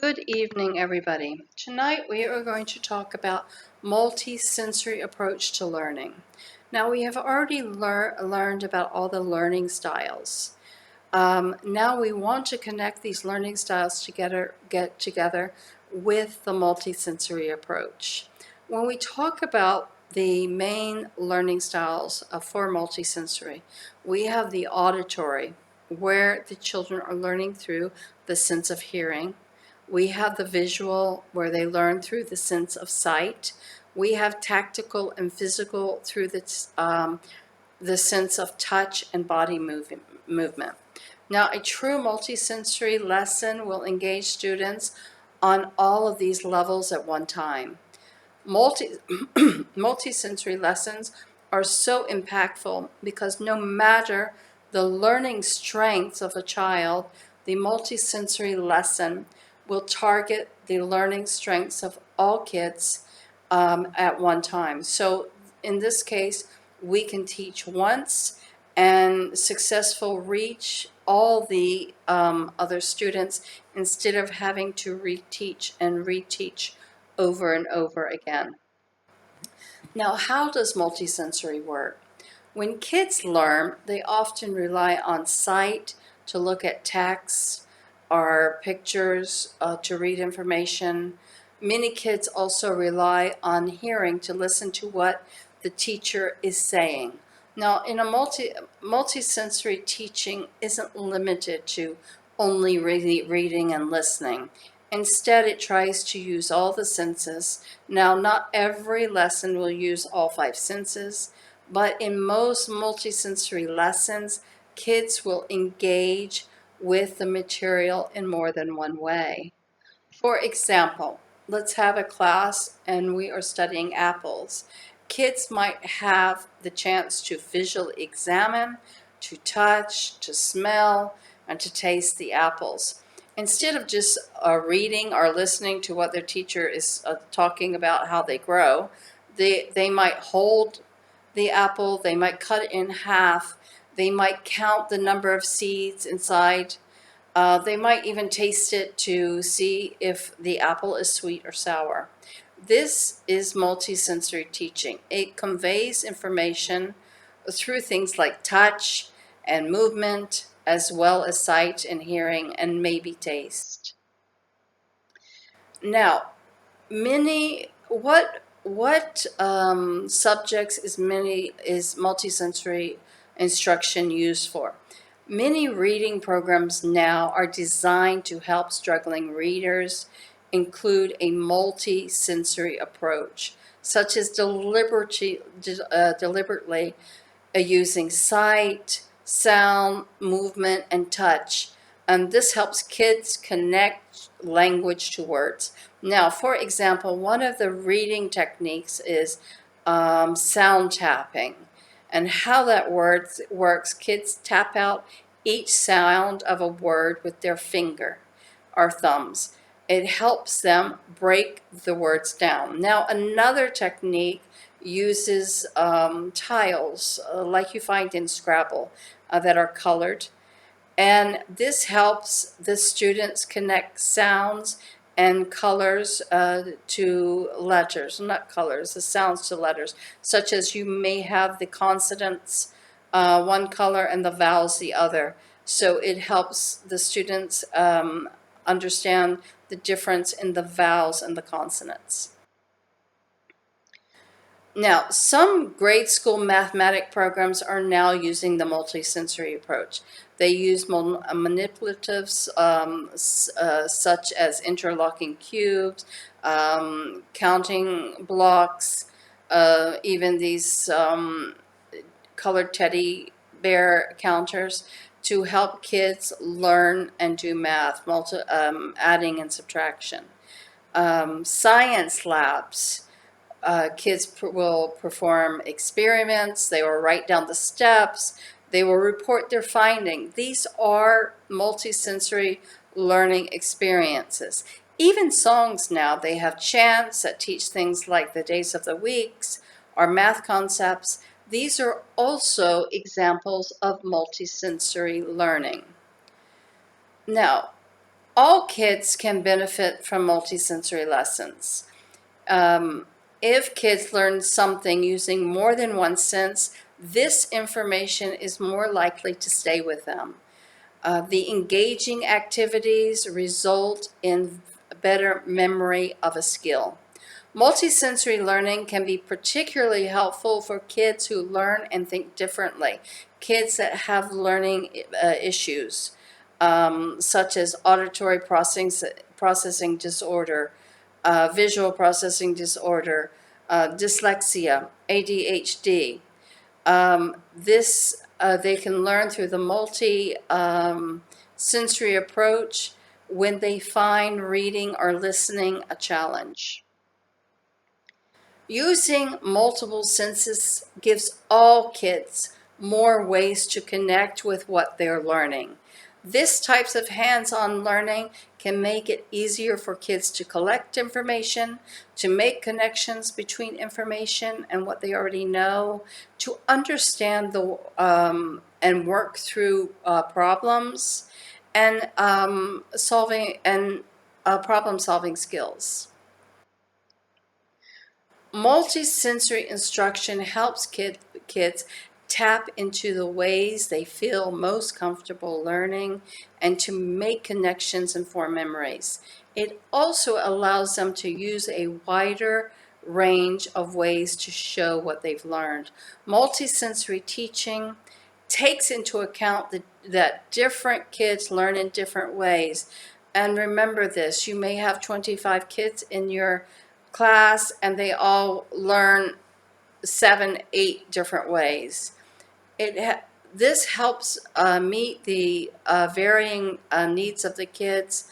Good evening, everybody. Tonight we are going to talk about multisensory approach to learning. Now we have already learned about all the learning styles. Now we want to connect these learning styles get together with the multisensory approach. When we talk about the main learning styles for multisensory, we have the auditory, where the children are learning through the sense of hearing. We have the visual, where they learn through the sense of sight. We have tactical and physical through the sense of touch and body movement. Now, a true multisensory lesson will engage students on all of these levels at one time. Multisensory lessons are so impactful because no matter the learning strengths of a child, the multisensory lesson will target the learning strengths of all kids at one time. So in this case, we can teach once and successful reach all the other students instead of having to reteach and reteach over and over again. Now, how does multisensory work? When kids learn, they often rely on sight to look at text or pictures to read information. Many kids also rely on hearing to listen to what the teacher is saying. Now, in a multisensory teaching isn't limited to only reading and listening. Instead, it tries to use all the senses. Now, not every lesson will use all 5 senses, but in most multisensory lessons, kids will engage with the material in more than one way. For example, let's have a class and we are studying apples. Kids might have the chance to visually examine, to touch, to smell, and to taste the apples. Instead of just reading or listening to what their teacher is talking about how they grow, they might hold the apple, they might cut it in half, they might count the number of seeds inside. They might even taste it to see if the apple is sweet or sour. This is multisensory teaching. It conveys information through things like touch and movement, as well as sight and hearing and maybe taste. Now, what subjects is multisensory instruction used for? Many reading programs now are designed to help struggling readers include a multi-sensory approach, such as deliberately using sight, sound, movement, and touch. And this helps kids connect language to words. Now, for example, one of the reading techniques is sound tapping. And how that works, kids tap out each sound of a word with their finger or thumbs. It helps them break the words down. Now, another technique uses tiles like you find in Scrabble that are colored. And this helps the students connect sounds and colors to letters, not colors, the sounds to letters, such as you may have the consonants one color and the vowels the other. So it helps the students understand the difference in the vowels and the consonants. Now, some grade school mathematic programs are now using the multisensory approach. They use manipulatives such as interlocking cubes, counting blocks, even these colored teddy bear counters to help kids learn and do math, adding and subtraction. Science labs. Kids will perform experiments, they will write down the steps, they will report their finding. These are multisensory learning experiences. Even songs now, they have chants that teach things like the days of the weeks or math concepts. These are also examples of multisensory learning. Now, All kids can benefit from multisensory lessons. Um, if kids learn something using more than one sense, this information is more likely to stay with them. The engaging activities result in better memory of a skill. Multisensory learning can be particularly helpful for kids who learn and think differently, kids that have learning issues, such as auditory processing disorder, visual processing disorder, dyslexia, ADHD. They can learn through the sensory approach when they find reading or listening a challenge. Using multiple senses gives all kids more ways to connect with what they're learning. This types of hands-on learning can make it easier for kids to collect information, to make connections between information and what they already know, to understand and work through problems and problem-solving skills. Multisensory instruction helps kids tap into the ways they feel most comfortable learning and to make connections and form memories. It also allows them to use a wider range of ways to show what they've learned. Multisensory teaching takes into account that different kids learn in different ways. And remember this, you may have 25 kids in your class and they all learn 7, 8 different ways. This helps meet the varying needs of the kids,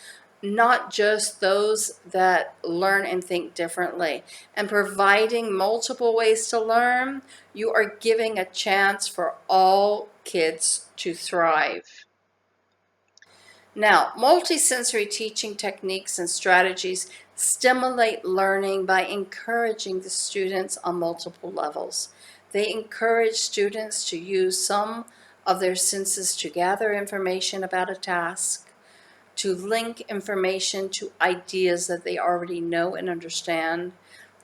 not just those that learn and think differently. And providing multiple ways to learn, you are giving a chance for all kids to thrive. Now, multisensory teaching techniques and strategies stimulate learning by encouraging the students on multiple levels. They encourage students to use some of their senses to gather information about a task, to link information to ideas that they already know and understand,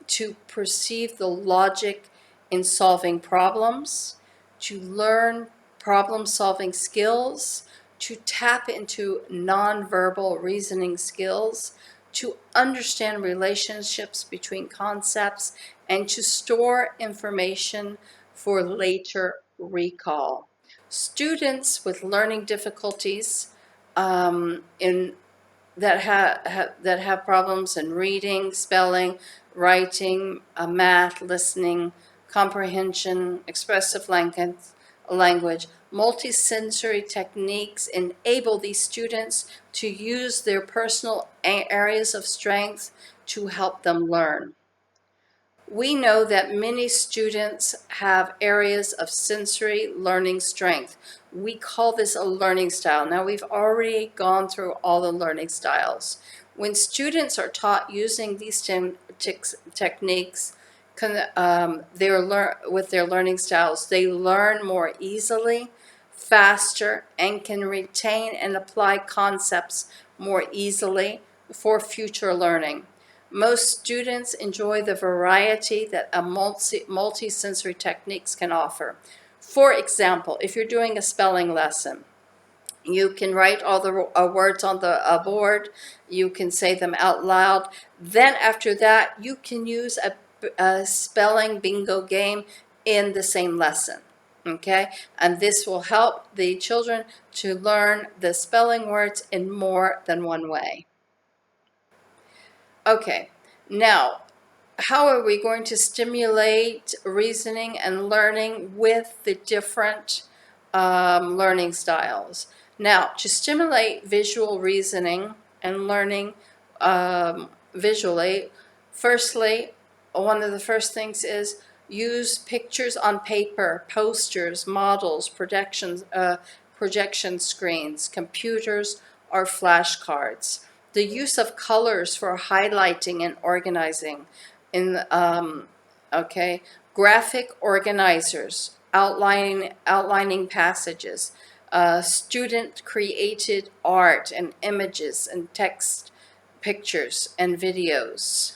to perceive the logic in solving problems, to learn problem-solving skills, to tap into nonverbal reasoning skills, to understand relationships between concepts, and to store information for later recall. Students with learning difficulties in that have problems in reading, spelling, writing, math, listening, comprehension, expressive language. Multisensory techniques enable these students to use their personal areas of strength to help them learn. We know that many students have areas of sensory learning strength. We call this a learning style. Now, we've already gone through all the learning styles. When students are taught using these techniques with their learning styles, they learn more easily, faster, and can retain and apply concepts more easily for future learning. Most students enjoy the variety that a multisensory techniques can offer. For example, if you're doing a spelling lesson, you can write all the words on the board, you can say them out loud. Then after that, you can use a spelling bingo game in the same lesson. Okay, and this will help the children to learn the spelling words in more than one way. Okay, now, how are we going to stimulate reasoning and learning with the different learning styles? Now, to stimulate visual reasoning and learning visually, firstly, one of the first things is use pictures on paper, posters, models, projection screens, computers, or flashcards. The use of colors for highlighting and organizing in graphic organizers, outlining passages, student-created art and images and text, pictures, and videos.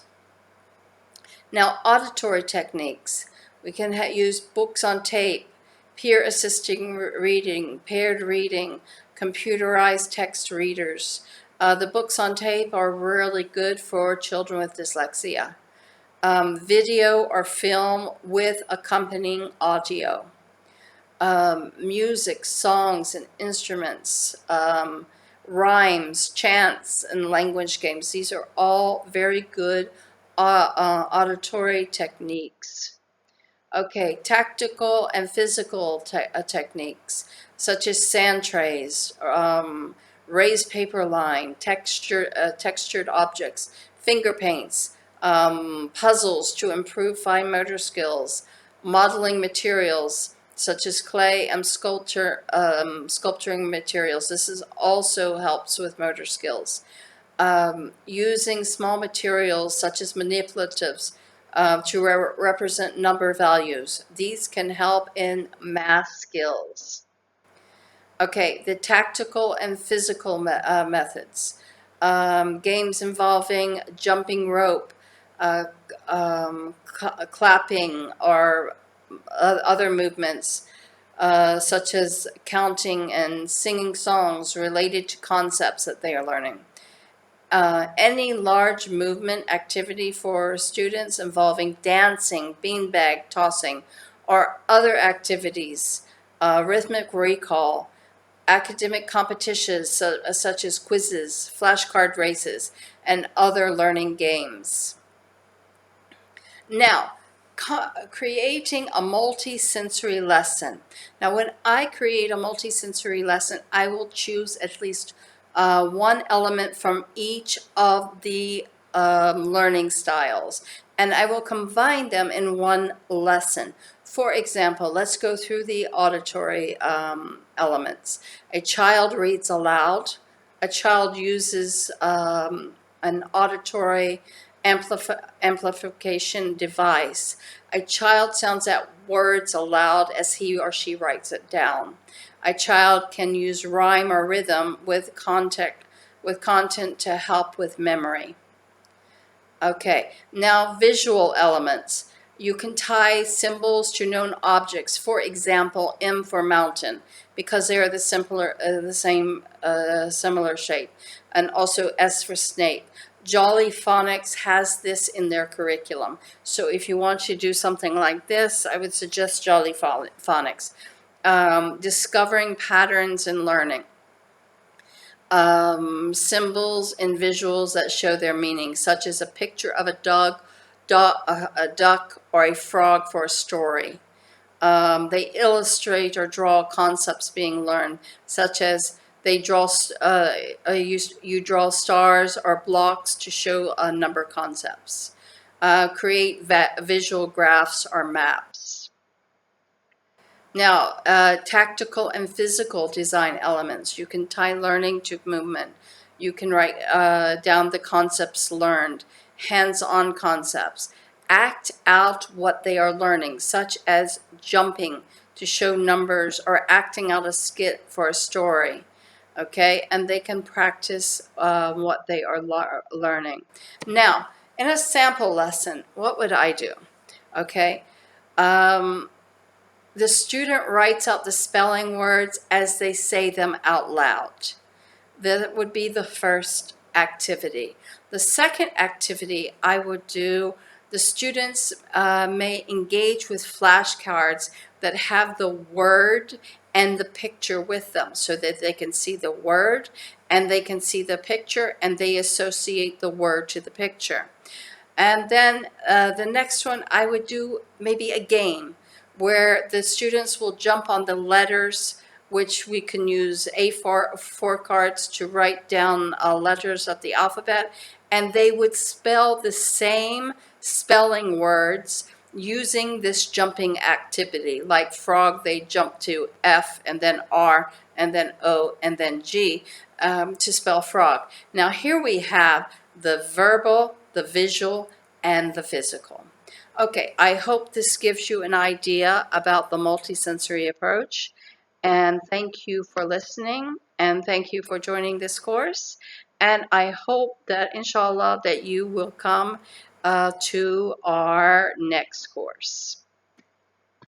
Now, auditory techniques. We can use books on tape, peer assisting reading, paired reading, computerized text readers. The books on tape are really good for children with dyslexia. Video or film with accompanying audio. Music, songs, and instruments, rhymes, chants, and language games. These are all very good auditory techniques. Okay, tactical and physical techniques, such as sand trays, raised paper line, textured objects, finger paints, puzzles to improve fine motor skills, modeling materials, such as clay and sculpturing materials. This is also helps with motor skills. Using small materials such as manipulatives to represent number values. These can help in math skills. Okay, the tactical and physical methods. Games involving jumping rope, clapping, or other movements, such as counting and singing songs related to concepts that they are learning. Any large movement activity for students involving dancing, beanbag tossing, or other activities, rhythmic recall, academic competitions such as quizzes, flashcard races, and other learning games. Now, creating a multisensory lesson. Now, when I create a multisensory lesson, I will choose at least one element from each of the learning styles, and I will combine them in one lesson. For example, let's go through the auditory elements. A child reads aloud. A child uses an auditory amplification device. A child sounds out words aloud as he or she writes it down. A child can use rhyme or rhythm with content to help with memory. Okay, now visual elements. You can tie symbols to known objects. For example, M for mountain, because they are the similar shape, and also S for snake. Jolly Phonics has this in their curriculum. So if you want to do something like this, I would suggest Jolly Phonics. Discovering patterns in learning. Symbols and visuals that show their meaning, such as a picture of a a duck, or a frog for a story. They illustrate or draw concepts being learned, such as they draw you draw stars or blocks to show number concepts. Create visual graphs or maps. Now, tactical and physical design elements. You can tie learning to movement. You can write down the concepts learned, hands-on concepts. Act out what they are learning, such as jumping to show numbers or acting out a skit for a story. Okay, and they can practice what they are learning. Now, in a sample lesson, what would I do? Okay. The student writes out the spelling words as they say them out loud. That would be the first activity. The second activity I would do, the students may engage with flashcards that have the word and the picture with them, so that they can see the word and they can see the picture, and they associate the word to the picture. And then the next one, I would do maybe a game where the students will jump on the letters, which we can use A4 cards to write down letters of the alphabet, and they would spell the same spelling words using this jumping activity. Like frog, they jump to F and then R and then O and then G to spell frog. Now here we have the verbal, the visual, and the physical. Okay, I hope this gives you an idea about the multisensory approach. And thank you for listening, and thank you for joining this course. And I hope that, inshallah, that you will come to our next course.